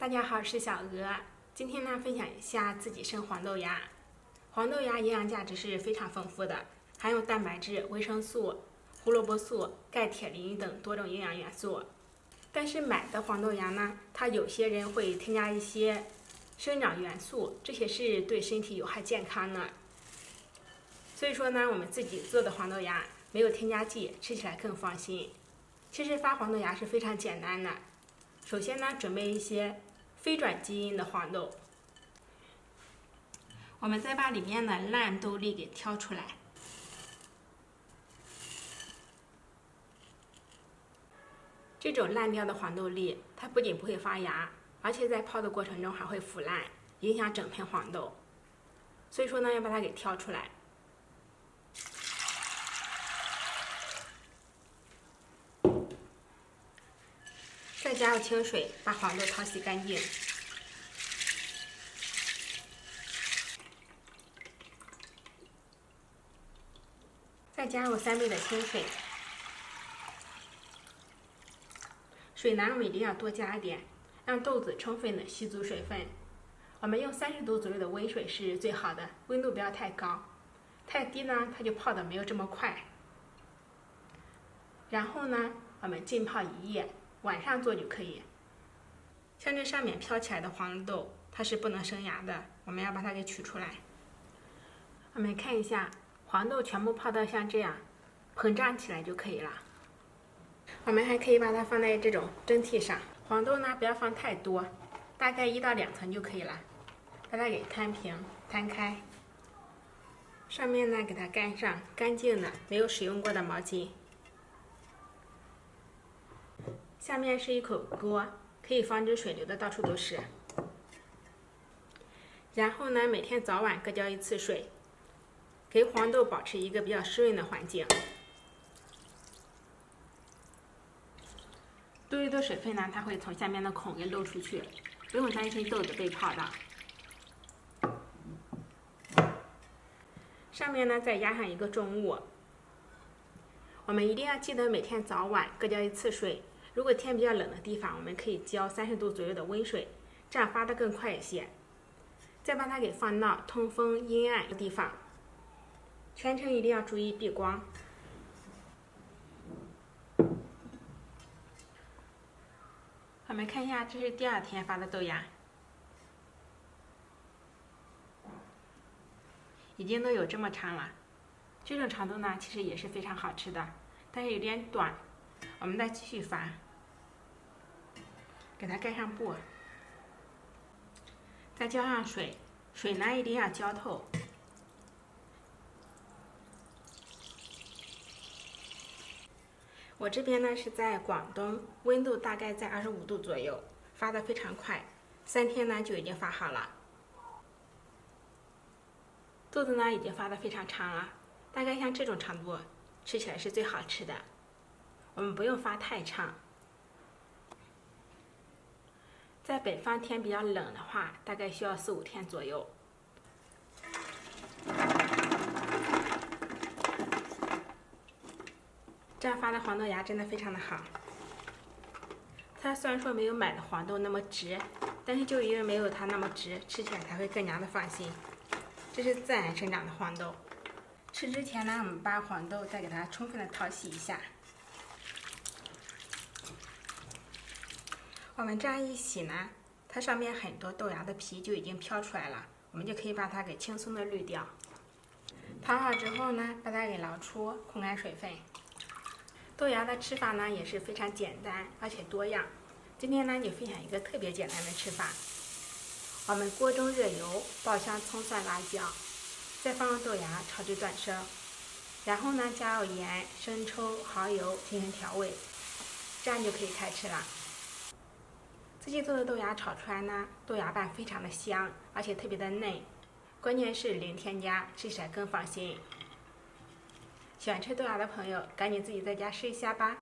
大家好，我是小鹅。今天呢，分享一下自己生黄豆芽。黄豆芽营养价值是非常丰富的，含有蛋白质、维生素、胡萝卜素、钙、铁、磷等多种营养元素。但是买的黄豆芽呢，它有些人会添加一些生长元素，这些是对身体有害健康的。所以说呢，我们自己做的黄豆芽没有添加剂，吃起来更放心。其实发黄豆芽是非常简单的。首先呢，准备一些非转基因的黄豆，我们再把里面的烂豆粒给挑出来。这种烂掉的黄豆粒，它不仅不会发芽，而且在泡的过程中还会腐烂，影响整盆黄豆。所以说呢，要把它给挑出来。再加入清水，把黄豆淘洗干净。再加入3倍的清水。水呢，我们一定要多加一点，让豆子充分的吸足水分。我们用30度左右的温水是最好的，温度不要太高，太低呢，它就泡的没有这么快。然后呢，我们浸泡1夜。晚上做就可以。像这上面飘起来的黄豆，它是不能生芽的，我们要把它给取出来。我们看一下，黄豆全部泡到像这样膨胀起来就可以了。我们还可以把它放在这种蒸屉上，黄豆呢不要放太多，大概1到2层就可以了。把它给摊平，摊开，上面呢给它盖上干净的没有使用过的毛巾。下面是一口锅，可以防止水流的到处都是。然后呢，每天早晚各浇1次水，给黄豆保持一个比较湿润的环境。多余的水分呢，它会从下面的孔给漏出去，不用担心豆子被泡到。上面呢再压上一个重物。我们一定要记得每天早晚各浇1次水。如果天比较冷的地方，我们可以浇30度左右的温水，这样发得更快一些。再把它给放到通风阴暗的地方，全程一定要注意避光。我们看一下，这是第2天发的豆芽，已经都有这么长了。这种长度呢，其实也是非常好吃的，但是有点短。我们再继续发，给它盖上布，再浇上水，水呢一定要浇透。我这边呢是在广东，温度大概在25度左右，发的非常快，3天呢就已经发好了。豆子呢已经发的非常长了，大概像这种长度，吃起来是最好吃的。我们不用发太长。在北方天比较冷的话，大概需要4、5天左右。这样发的黄豆芽真的非常的好。它虽然说没有买的黄豆那么直，但是就因为没有它那么直，吃起来才会更加的放心。这是自然生长的黄豆。吃之前呢，我们把黄豆再给它充分的淘洗一下。我们这样一洗呢，它上面很多豆芽的皮就已经飘出来了，我们就可以把它给轻松的滤掉。淘好之后呢，把它给捞出，控干水分。豆芽的吃法呢也是非常简单而且多样。今天呢就分享一个特别简单的吃法。我们锅中热油，爆香葱蒜辣椒，再放入豆芽炒至断生，然后呢加入盐、生抽、蚝油进行调味，这样就可以开吃了。自己做的豆芽炒出来呢，豆芽瓣非常的香，而且特别的嫩，关键是零添加，吃起来更放心。喜欢吃豆芽的朋友，赶紧自己在家试一下吧。